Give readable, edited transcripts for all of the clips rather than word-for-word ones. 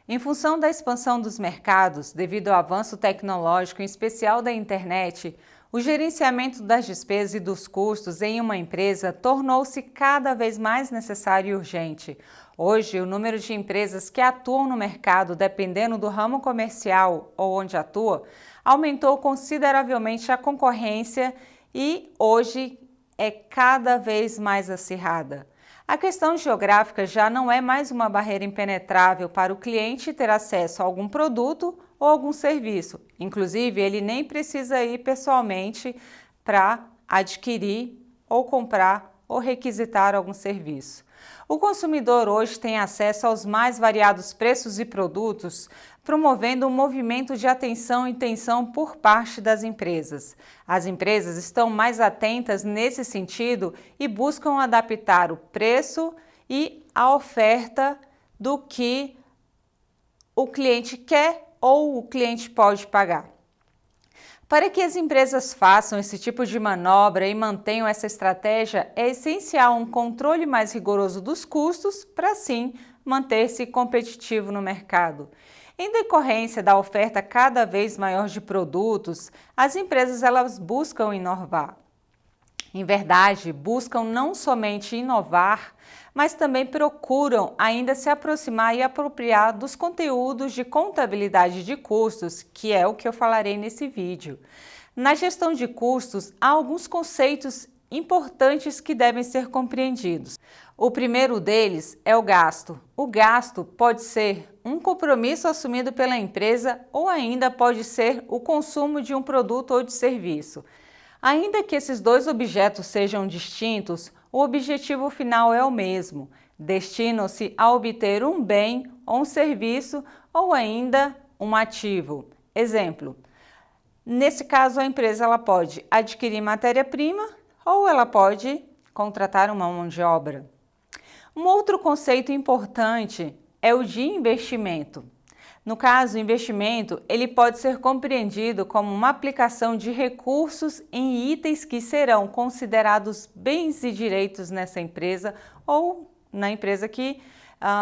Em função da expansão dos mercados, devido ao avanço tecnológico, em especial da internet, o gerenciamento das despesas e dos custos em uma empresa tornou-se cada vez mais necessário e urgente. Hoje, o número de empresas que atuam no mercado, dependendo do ramo comercial ou onde atua, aumentou consideravelmente a concorrência e hoje é cada vez mais acirrada. A questão geográfica já não é mais uma barreira impenetrável para o cliente ter acesso a algum produto ou algum serviço. Inclusive, ele nem precisa ir pessoalmente para adquirir ou comprar ou requisitar algum serviço. O consumidor hoje tem acesso aos mais variados preços e produtos, promovendo um movimento de atenção e tensão por parte das empresas. As empresas estão mais atentas nesse sentido e buscam adaptar o preço e a oferta do que o cliente quer ou o cliente pode pagar. Para que as empresas façam esse tipo de manobra e mantenham essa estratégia, é essencial um controle mais rigoroso dos custos para, assim, manter-se competitivo no mercado. Em decorrência da oferta cada vez maior de produtos, as empresas elas buscam inovar. Em verdade, buscam não somente inovar, mas também procuram ainda se aproximar e apropriar dos conteúdos de contabilidade de custos, que é o que eu falarei nesse vídeo. Na gestão de custos, há alguns conceitos importantes que devem ser compreendidos. O primeiro deles é o gasto. O gasto pode ser um compromisso assumido pela empresa ou ainda pode ser o consumo de um produto ou de serviço. Ainda que esses dois objetos sejam distintos, o objetivo final é o mesmo. Destinam-se a obter um bem ou um serviço ou ainda um ativo. Exemplo, nesse caso a empresa ela pode adquirir matéria-prima ou ela pode contratar uma mão de obra. Um outro conceito importante é o de investimento. No caso, o investimento ele pode ser compreendido como uma aplicação de recursos em itens que serão considerados bens e direitos nessa empresa ou na empresa que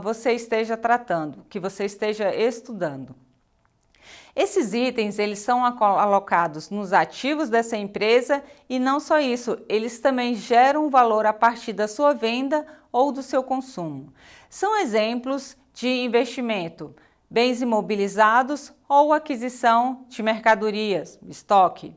você esteja tratando, que você esteja estudando. Esses itens eles são alocados nos ativos dessa empresa e não só isso, eles também geram valor a partir da sua venda ou do seu consumo. São exemplos de investimento. Bens imobilizados ou aquisição de mercadorias, estoque.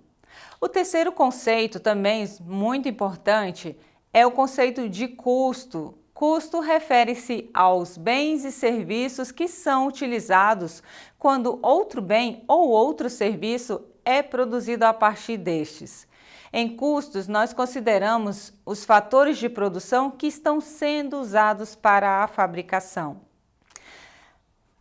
O terceiro conceito, também muito importante, é o conceito de custo. Custo refere-se aos bens e serviços que são utilizados quando outro bem ou outro serviço é produzido a partir destes. Em custos, nós consideramos os fatores de produção que estão sendo usados para a fabricação.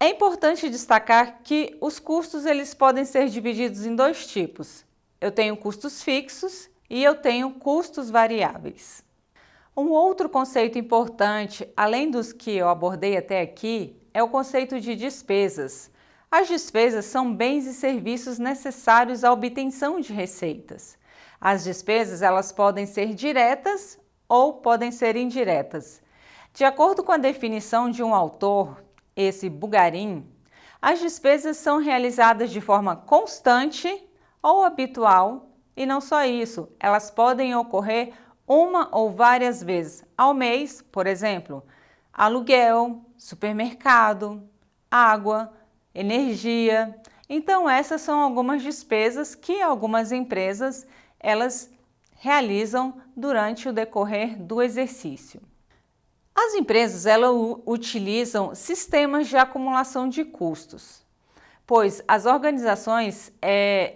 É importante destacar que os custos eles podem ser divididos em dois tipos. Eu tenho custos fixos e eu tenho custos variáveis. Um outro conceito importante, além dos que eu abordei até aqui, é o conceito de despesas. As despesas são bens e serviços necessários à obtenção de receitas. As despesas elas podem ser diretas ou podem ser indiretas. De acordo com a definição de um autor, esse Bugarin, as despesas são realizadas de forma constante ou habitual e não só isso, elas podem ocorrer uma ou várias vezes ao mês, por exemplo, aluguel, supermercado, água, energia. Então essas são algumas despesas que algumas empresas elas realizam durante o decorrer do exercício. As empresas elas utilizam sistemas de acumulação de custos, pois as organizações,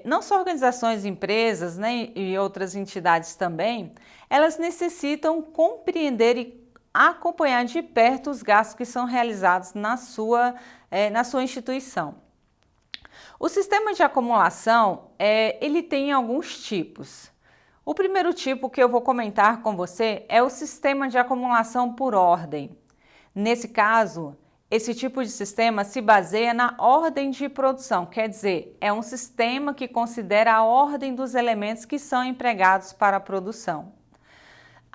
não só organizações, empresas, né, e outras entidades também, elas necessitam compreender e acompanhar de perto os gastos que são realizados na sua instituição. O sistema de acumulação, ele tem alguns tipos. O primeiro tipo que eu vou comentar com você é o sistema de acumulação por ordem. Nesse caso, esse tipo de sistema se baseia na ordem de produção, quer dizer, é um sistema que considera a ordem dos elementos que são empregados para a produção.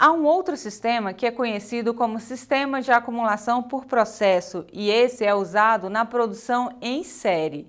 Há um outro sistema que é conhecido como sistema de acumulação por processo e esse é usado na produção em série.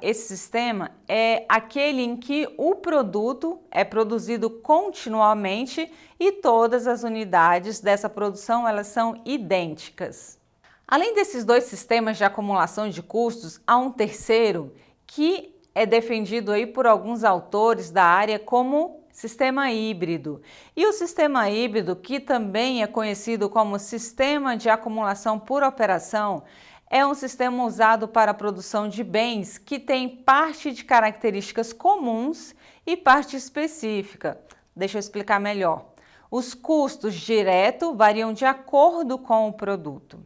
Esse sistema é aquele em que o produto é produzido continuamente e todas as unidades dessa produção elas são idênticas. Além desses dois sistemas de acumulação de custos, há um terceiro que é defendido aí por alguns autores da área como sistema híbrido. E o sistema híbrido, que também é conhecido como sistema de acumulação por operação, é um sistema usado para a produção de bens que tem parte de características comuns e parte específica. Deixa eu explicar melhor. Os custos diretos variam de acordo com o produto.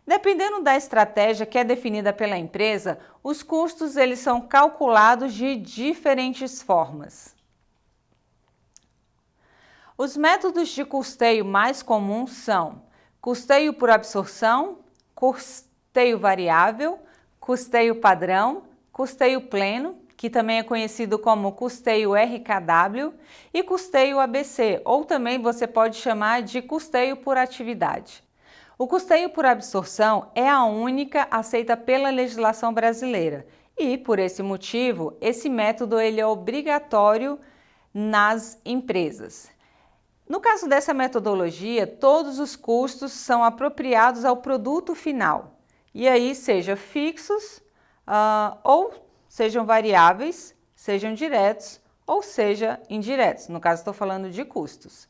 Dependendo da estratégia que é definida pela empresa, os custos eles são calculados de diferentes formas. Os métodos de custeio mais comuns são custeio por absorção, custeio variável, custeio padrão, custeio pleno, que também é conhecido como custeio RKW, e custeio ABC, ou também você pode chamar de custeio por atividade. O custeio por absorção é a única aceita pela legislação brasileira e, por esse motivo, esse método ele é obrigatório nas empresas. No caso dessa metodologia, todos os custos são apropriados ao produto final, e aí seja fixos ou sejam variáveis, sejam diretos ou seja indiretos, no caso estou falando de custos.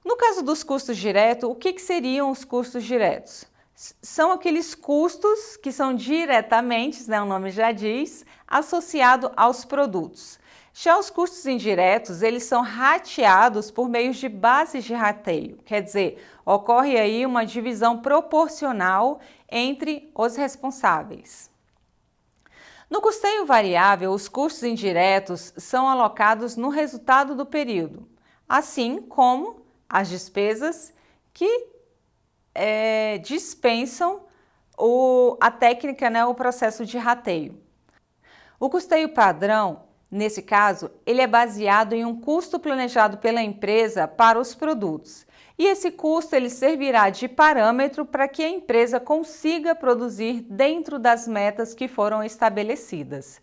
No caso dos custos diretos, o que seriam os custos diretos? São aqueles custos que são diretamente, o nome já diz, associados aos produtos. Já os custos indiretos, eles são rateados por meio de bases de rateio, quer dizer, ocorre aí uma divisão proporcional entre os responsáveis. No custeio variável, os custos indiretos são alocados no resultado do período, assim como as despesas que dispensam a técnica, o processo de rateio. O custeio padrão, nesse caso, ele é baseado em um custo planejado pela empresa para os produtos. E esse custo ele servirá de parâmetro para que a empresa consiga produzir dentro das metas que foram estabelecidas.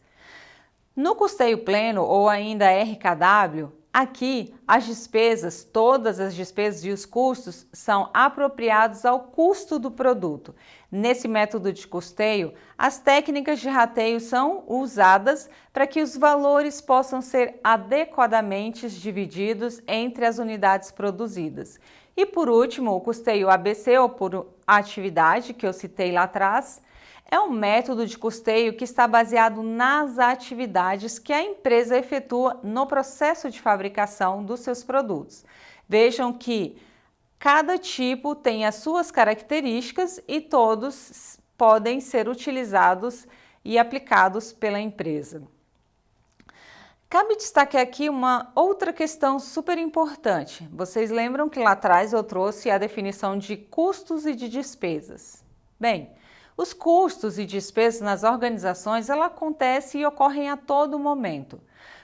No custeio pleno, ou ainda RKW, aqui as despesas, todas as despesas e os custos são apropriados ao custo do produto. Nesse método de custeio, as técnicas de rateio são usadas para que os valores possam ser adequadamente divididos entre as unidades produzidas. E por último, o custeio ABC, ou por atividade, que eu citei lá atrás, é um método de custeio que está baseado nas atividades que a empresa efetua no processo de fabricação dos seus produtos. Vejam que cada tipo tem as suas características e todos podem ser utilizados e aplicados pela empresa. Cabe destacar aqui uma outra questão super importante. Vocês lembram que lá atrás eu trouxe a definição de custos e de despesas? Bem, os custos e despesas nas organizações ela acontecem e ocorrem a todo momento,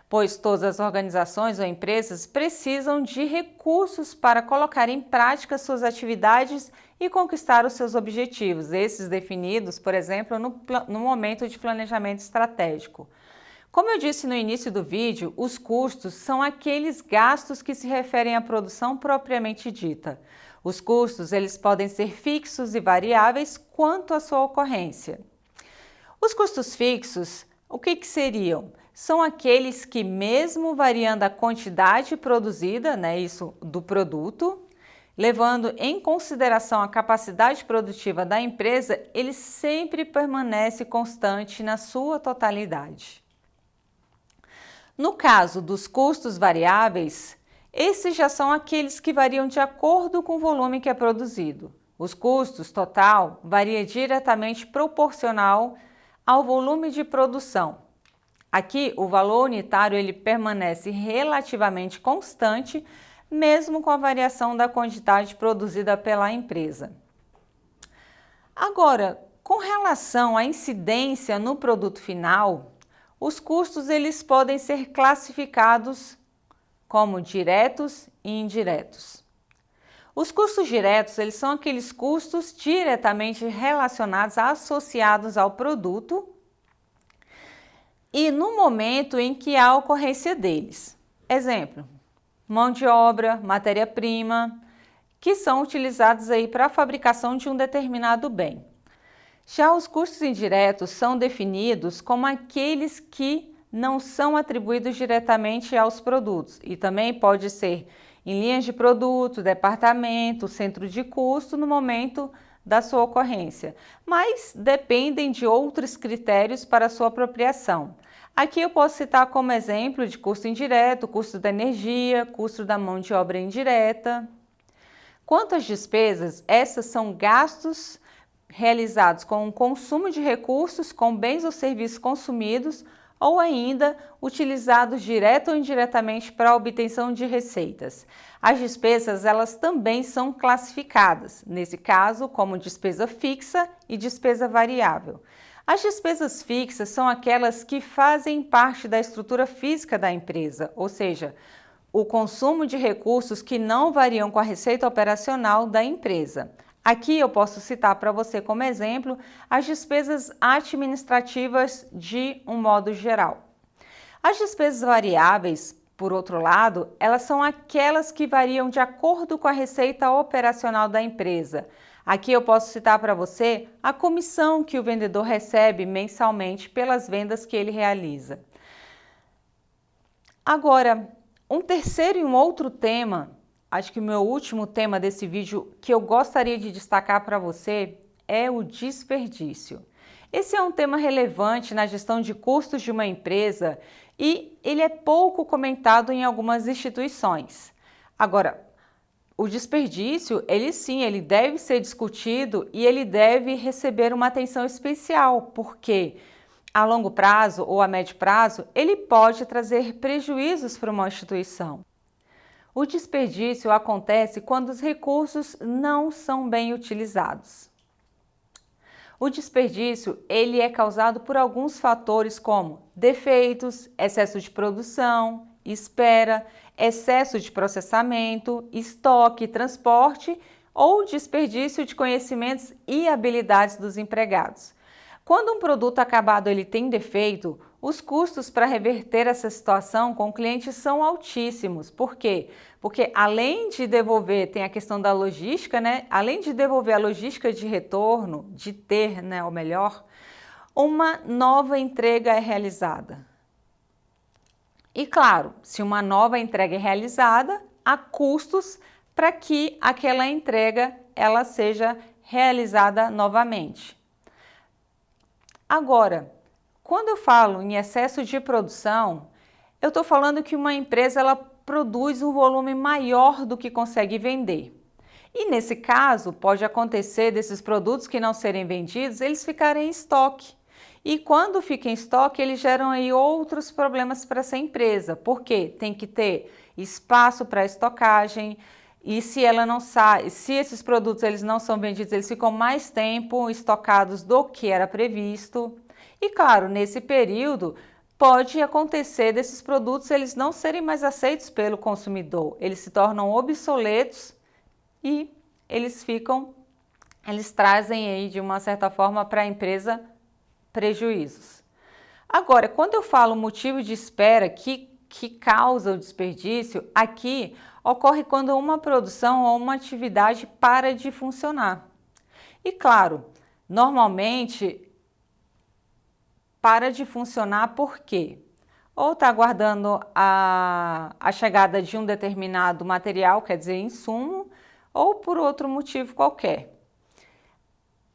pois todas as organizações ou empresas precisam de recursos para colocar em prática suas atividades e conquistar os seus objetivos, esses definidos, por exemplo, no momento de planejamento estratégico. Como eu disse no início do vídeo, os custos são aqueles gastos que se referem à produção propriamente dita. Os custos eles podem ser fixos e variáveis quanto à sua ocorrência. Os custos fixos, o que seriam? São aqueles que, mesmo variando a quantidade produzida, isso do produto, levando em consideração a capacidade produtiva da empresa, ele sempre permanece constante na sua totalidade. No caso dos custos variáveis, esses já são aqueles que variam de acordo com o volume que é produzido. Os custos total varia diretamente proporcional ao volume de produção. Aqui, o valor unitário ele permanece relativamente constante, mesmo com a variação da quantidade produzida pela empresa. Agora, com relação à incidência no produto final, os custos eles podem ser classificados como diretos e indiretos. Os custos diretos, eles são aqueles custos diretamente relacionados, associados ao produto e no momento em que há a ocorrência deles. Exemplo, mão de obra, matéria-prima, que são utilizados aí para a fabricação de um determinado bem. Já os custos indiretos são definidos como aqueles que não são atribuídos diretamente aos produtos e também pode ser em linhas de produto, departamento, centro de custo no momento da sua ocorrência, mas dependem de outros critérios para sua apropriação. Aqui eu posso citar como exemplo de custo indireto, custo da energia, custo da mão de obra indireta. Quanto às despesas, essas são gastos realizados com o consumo de recursos, com bens ou serviços consumidos, ou ainda utilizados direto ou indiretamente para a obtenção de receitas. As despesas, elas também são classificadas, nesse caso, como despesa fixa e despesa variável. As despesas fixas são aquelas que fazem parte da estrutura física da empresa, ou seja, o consumo de recursos que não variam com a receita operacional da empresa. Aqui eu posso citar para você como exemplo as despesas administrativas de um modo geral. As despesas variáveis, por outro lado, elas são aquelas que variam de acordo com a receita operacional da empresa. Aqui eu posso citar para você a comissão que o vendedor recebe mensalmente pelas vendas que ele realiza. Agora, um terceiro e um outro tema, acho que o meu último tema desse vídeo que eu gostaria de destacar para você é o desperdício. Esse é um tema relevante na gestão de custos de uma empresa e ele é pouco comentado em algumas instituições. Agora, o desperdício, ele deve ser discutido e ele deve receber uma atenção especial, porque a longo prazo ou a médio prazo, ele pode trazer prejuízos para uma instituição. O desperdício acontece quando os recursos não são bem utilizados. O desperdício, ele é causado por alguns fatores como defeitos, excesso de produção, espera, excesso de processamento, estoque, transporte ou desperdício de conhecimentos e habilidades dos empregados. Quando um produto acabado ele tem defeito, os custos para reverter essa situação com o cliente são altíssimos. Por quê? Porque além de devolver, tem a questão da logística, né? Além de devolver a logística de retorno, de ter, né, ou melhor, uma nova entrega é realizada. E claro, se uma nova entrega é realizada, há custos para que aquela entrega ela seja realizada novamente. Agora, quando eu falo em excesso de produção, eu estou falando que uma empresa ela produz um volume maior do que consegue vender. E nesse caso, pode acontecer desses produtos que não serem vendidos, eles ficarem em estoque. E quando fica em estoque, eles geram aí outros problemas para essa empresa. Por quê? Tem que ter espaço para estocagem. E se ela não sai, se esses produtos eles não são vendidos, eles ficam mais tempo estocados do que era previsto. E claro, nesse período pode acontecer desses produtos eles não serem mais aceitos pelo consumidor. Eles se tornam obsoletos e eles trazem aí de uma certa forma para a empresa prejuízos. Agora, quando eu falo motivo de espera que causa o desperdício, aqui ocorre quando uma produção ou uma atividade para de funcionar. E claro, normalmente para de funcionar por quê? Ou está aguardando a chegada de um determinado material, quer dizer, insumo, ou por outro motivo qualquer.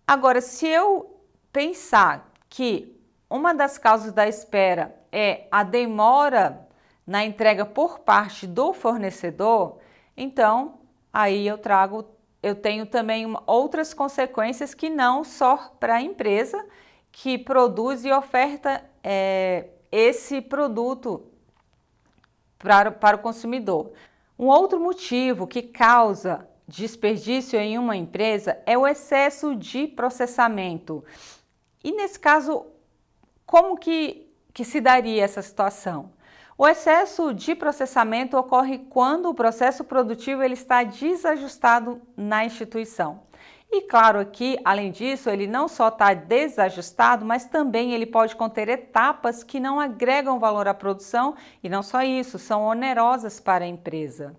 Agora, se eu pensar que uma das causas da espera é a demora na entrega por parte do fornecedor, então aí eu tenho também outras consequências que não só para a empresa que produz e oferta esse produto para o consumidor. Um outro motivo que causa desperdício em uma empresa é o excesso de processamento. E nesse caso, como que se daria essa situação? O excesso de processamento ocorre quando o processo produtivo ele está desajustado na instituição. E claro, aqui, além disso, ele não só está desajustado, mas também ele pode conter etapas que não agregam valor à produção e não só isso, são onerosas para a empresa.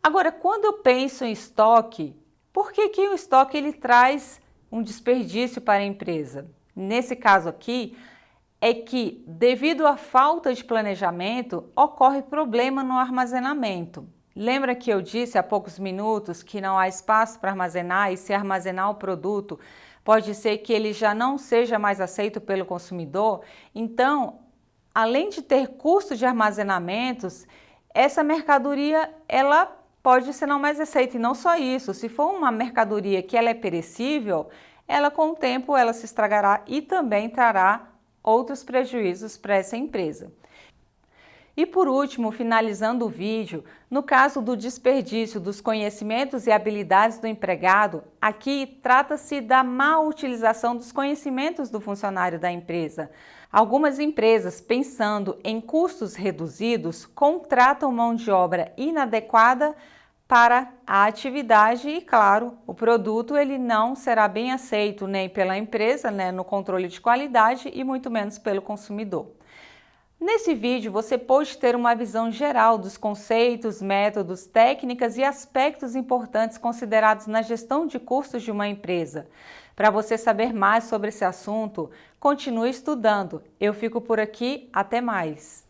Agora, quando eu penso em estoque, por que o estoque ele traz um desperdício para a empresa? Nesse caso aqui, é que devido à falta de planejamento, ocorre problema no armazenamento. Lembra que eu disse há poucos minutos que não há espaço para armazenar e se armazenar o produto, pode ser que ele já não seja mais aceito pelo consumidor? Então, além de ter custo de armazenamentos, essa mercadoria ela pode ser não mais aceita. E não só isso, se for uma mercadoria que ela é perecível, ela com o tempo ela se estragará e também trará outros prejuízos para essa empresa. E por último, finalizando o vídeo, no caso do desperdício dos conhecimentos e habilidades do empregado, aqui trata-se da má utilização dos conhecimentos do funcionário da empresa. Algumas empresas, pensando em custos reduzidos, contratam mão de obra inadequada para a atividade e, claro, o produto ele não será bem aceito nem pela empresa, no controle de qualidade e muito menos pelo consumidor. Nesse vídeo você pode ter uma visão geral dos conceitos, métodos, técnicas e aspectos importantes considerados na gestão de custos de uma empresa. Para você saber mais sobre esse assunto, continue estudando. Eu fico por aqui, até mais!